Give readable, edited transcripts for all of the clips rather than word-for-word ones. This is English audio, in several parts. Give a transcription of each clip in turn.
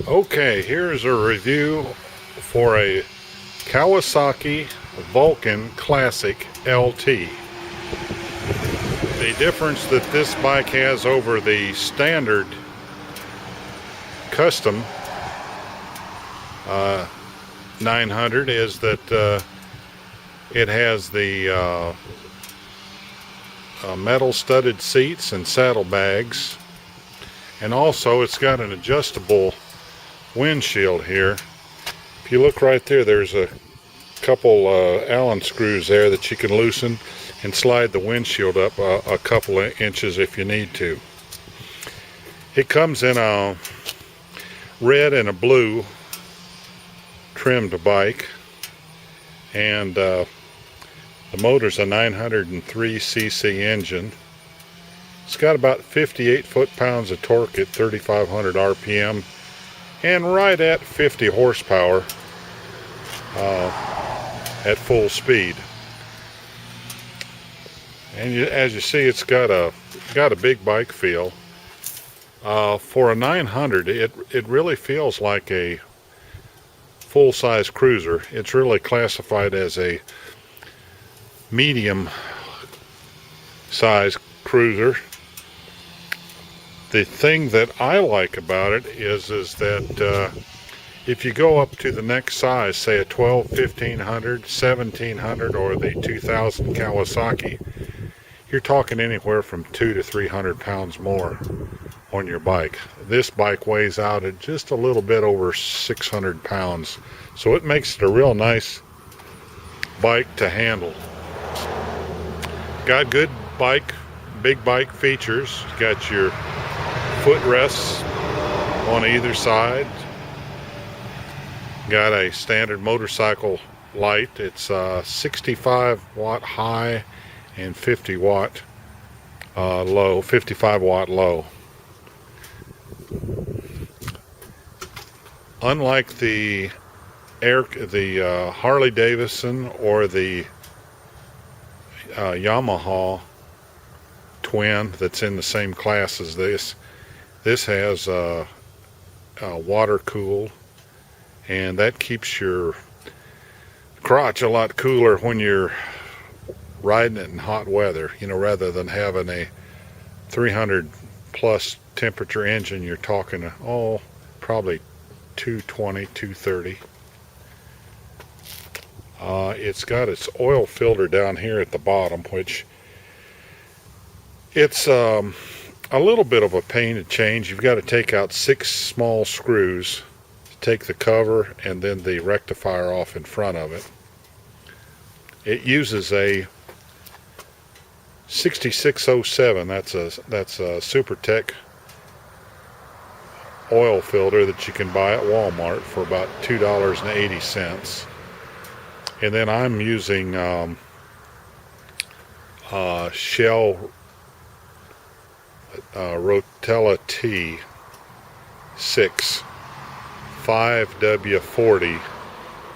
Okay, here's a review for a Kawasaki Vulcan Classic LT. The difference that this bike has over the standard custom 900 is that it has the metal studded seats and saddlebags, and also it's got an adjustable windshield here. If you look right there, there's a couple Allen screws there that you can loosen and slide the windshield up a couple of inches if you need to. It comes in a red and a blue trimmed bike, and the motor's a 903cc engine. It's got about 58 foot-pounds of torque at 3,500 RPM and right at 50 horsepower at full speed. And as you see, it's got a big bike feel. For a 900, it really feels like a full-size cruiser. It's really classified as a medium size cruiser. The thing that I like about it is that if you go up to the next size, say a 12, 1500, 1700, or the 2000 Kawasaki, you're talking anywhere from 200 to 300 pounds more on your bike. This bike weighs out at just a little bit over 600 pounds, so it makes it a real nice bike to handle. Got good big bike features. Got your footrests on either side. Got a standard motorcycle light. It's 65 watt high and 50 watt low, 55 watt low. Unlike the Harley Davidson or the Yamaha twin that's in the same class as this has water cooled, and that keeps your crotch a lot cooler when you're riding it in hot weather, rather than having a 300 plus temperature engine. You're talking probably 220, 230. It's got its oil filter down here at the bottom, which it's a little bit of a pain to change. You've got to take out 6 small screws to take the cover and then the rectifier off in front of it. It uses a 6607. That's a Super Tech oil filter that you can buy at Walmart for about $2.80. And then I'm using Shell Rotella T6 5W40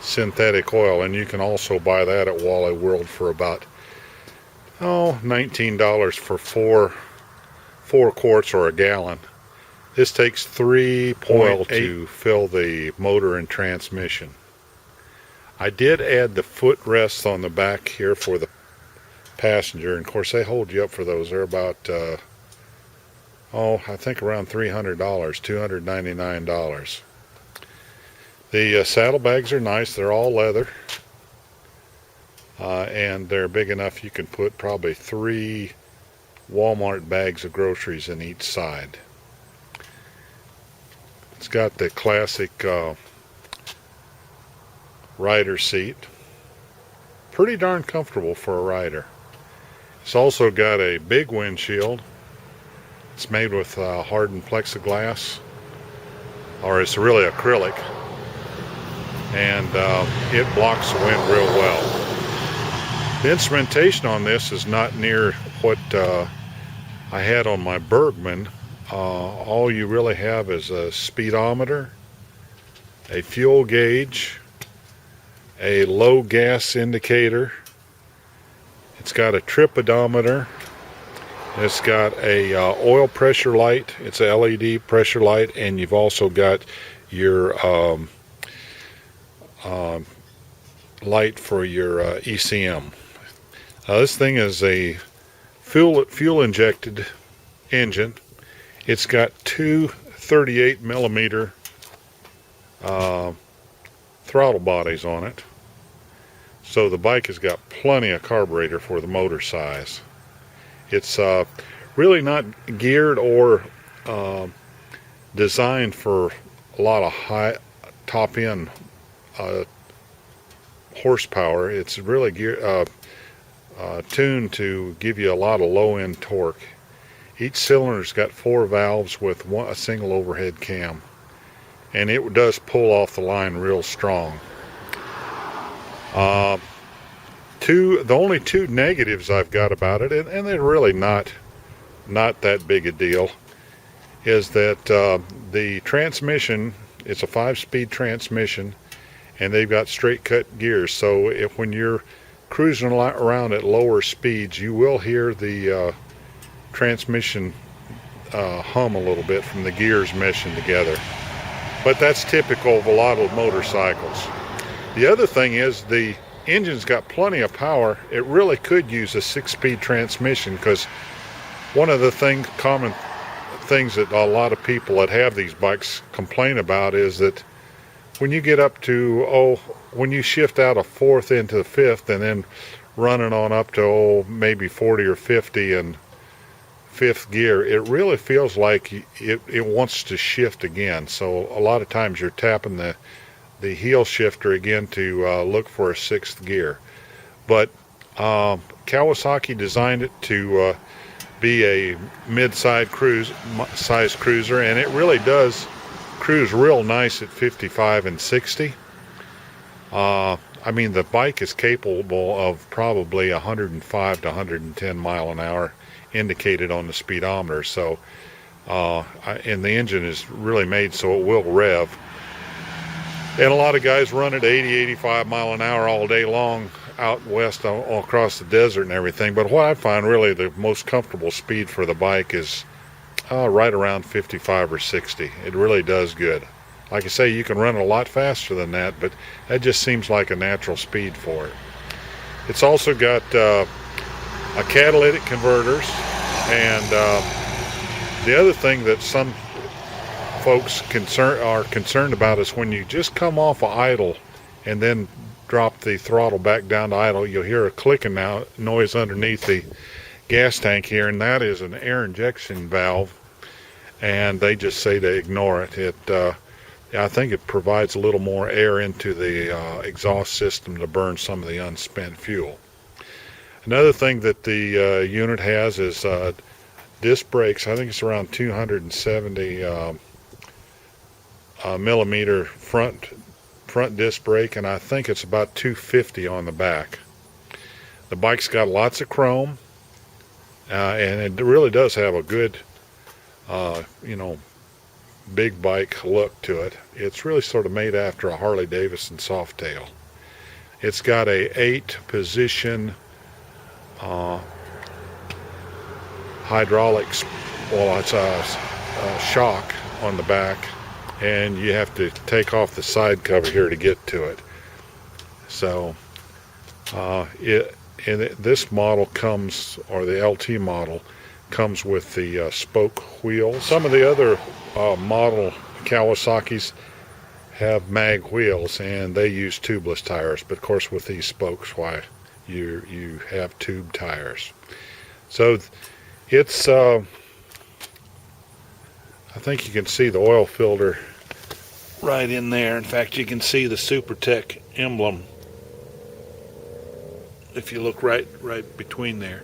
synthetic oil, and you can also buy that at Wally World for about $19 for four quarts or a gallon. This takes 3.8 to fill the motor and transmission. I did add the footrests on the back here for the passenger, and of course they hold you up for those. They're about I think around $300, $299. The saddlebags are nice. They're all leather, and they're big enough you can put probably 3 Walmart bags of groceries in each side. It's got the classic rider seat. Pretty darn comfortable for a rider. It's also got a big windshield. It's made with hardened plexiglass, or it's really acrylic, and it blocks the wind real well. The instrumentation on this is not near what I had on my Bergman. All you really have is a speedometer, a fuel gauge, a low gas indicator. It's got a trip odometer, It's got a oil pressure light. It's a LED pressure light, and you've also got your light for your ECM. This thing is a fuel injected engine. It's got two 38 millimeter throttle bodies on it, so the bike has got plenty of carburetor for the motor size. It's really not geared or designed for a lot of high top end horsepower. It's really tuned to give you a lot of low end torque. Each cylinder's got 4 valves with a single overhead cam, and it does pull off the line real strong. The only two negatives I've got about it, and they're really not that big a deal, is that the transmission, it's a 5-speed transmission, and they've got straight cut gears, so when you're cruising around at lower speeds, you will hear the transmission hum a little bit from the gears meshing together. But that's typical of a lot of motorcycles. The other thing is the engine's got plenty of power. It really could use a 6-speed transmission, because one of the common things that a lot of people that have these bikes complain about is that when you get up to, when you shift out of 4th into 5th and then running on up to, maybe 40 or 50 in 5th gear, it really feels like it wants to shift again. So a lot of times you're tapping the heel shifter again to look for a 6th gear. But Kawasaki designed it to be a mid-size cruiser, and it really does cruise real nice at 55 and 60. I mean, the bike is capable of probably 105 to 110 mile an hour indicated on the speedometer. So and the engine is really made so it will rev. And a lot of guys run at 80, 85 mile an hour all day long out west all across the desert and everything. But what I find really the most comfortable speed for the bike is right around 55 or 60. It really does good. Like I say, you can run a lot faster than that, but that just seems like a natural speed for it. It's also got a catalytic converters, and the other thing that some folks are concerned about is when you just come off of idle and then drop the throttle back down to idle, you'll hear a clicking noise underneath the gas tank here, and that is an air injection valve, and they just say to ignore it. I think it provides a little more air into the exhaust system to burn some of the unspent fuel. Another thing that the unit has is disc brakes. I think it's around 270 millimeter front disc brake, and I think it's about 250 on the back. The bike's got lots of chrome, and it really does have a good big bike look to it. It's really sort of made after a Harley Davidson Softail. It's got a 8-position hydraulics, it's a shock on the back, and you have to take off the side cover here to get to it. So this model comes, or the LT model comes with the spoke wheels. Some of the other model Kawasaki's have mag wheels, and they use tubeless tires, but of course with these spokes, why you have tube tires. So it's I think you can see the oil filter right in there. In fact, you can see the SuperTech emblem if you look right between there.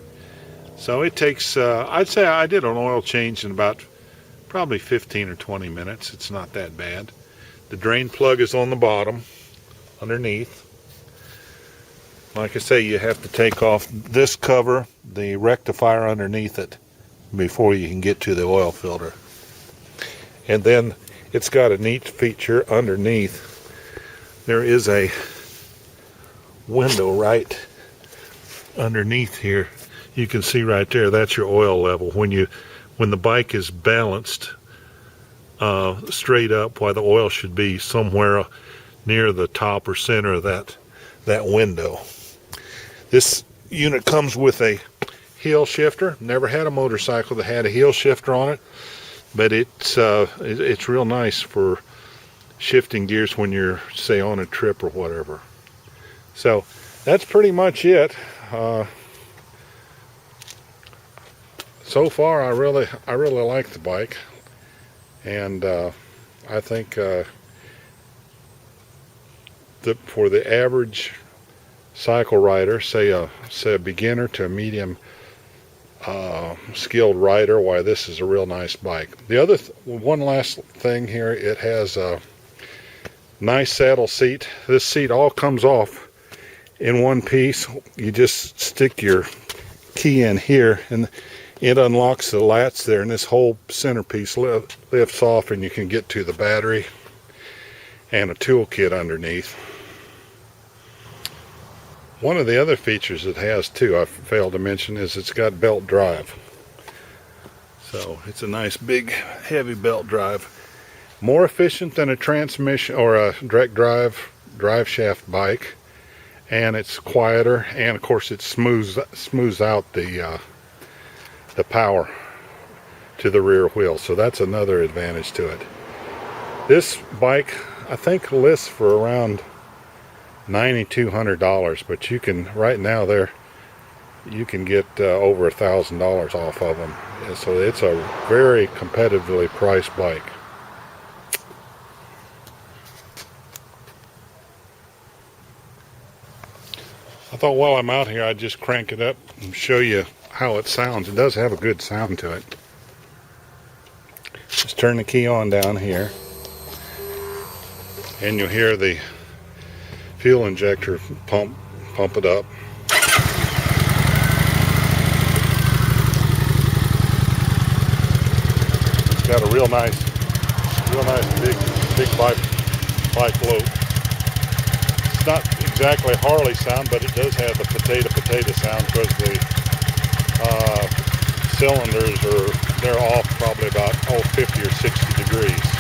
So it takes I'd say I did an oil change in about probably 15 or 20 minutes. It's not that bad. The drain plug is on the bottom underneath. Like I say, you have to take off this cover, the rectifier underneath it, before you can get to the oil filter. And then it's got a neat feature underneath. There is a window right underneath here you can see right there, that's your oil level. When the bike is balanced straight up, why the oil should be somewhere near the top or center of that window. This unit comes with a heel shifter. Never had a motorcycle that had a heel shifter on it, but it's real nice for shifting gears when you're, say, on a trip or whatever. So that's pretty much it. So far, I really like the bike, and I think for the average cycle rider, say a beginner to a medium skilled rider, why this is a real nice bike. The other one last thing here, it has a nice saddle seat. This seat all comes off in one piece. You just stick your key in here and it unlocks the latch there, and this whole centerpiece lifts off, and you can get to the battery and a toolkit underneath. One of the other features it has too, I failed to mention, is it's got belt drive. So it's a nice big heavy belt drive. More efficient than a transmission or a direct drive shaft bike, and it's quieter, and of course it smooths out the power to the rear wheel. So that's another advantage to it. This bike I think lists for around $9,200, but you can right now you can get over $1,000 off of them. So it's a very competitively priced bike. I thought while I'm out here I'd just crank it up and show you how it sounds. It does have a good sound to it. Just turn the key on down here, and you'll hear the fuel injector pump it up. It's got a real nice big bike float. It's not exactly Harley sound, but it does have the potato sound, because the cylinders they're off probably about 50 or 60 degrees.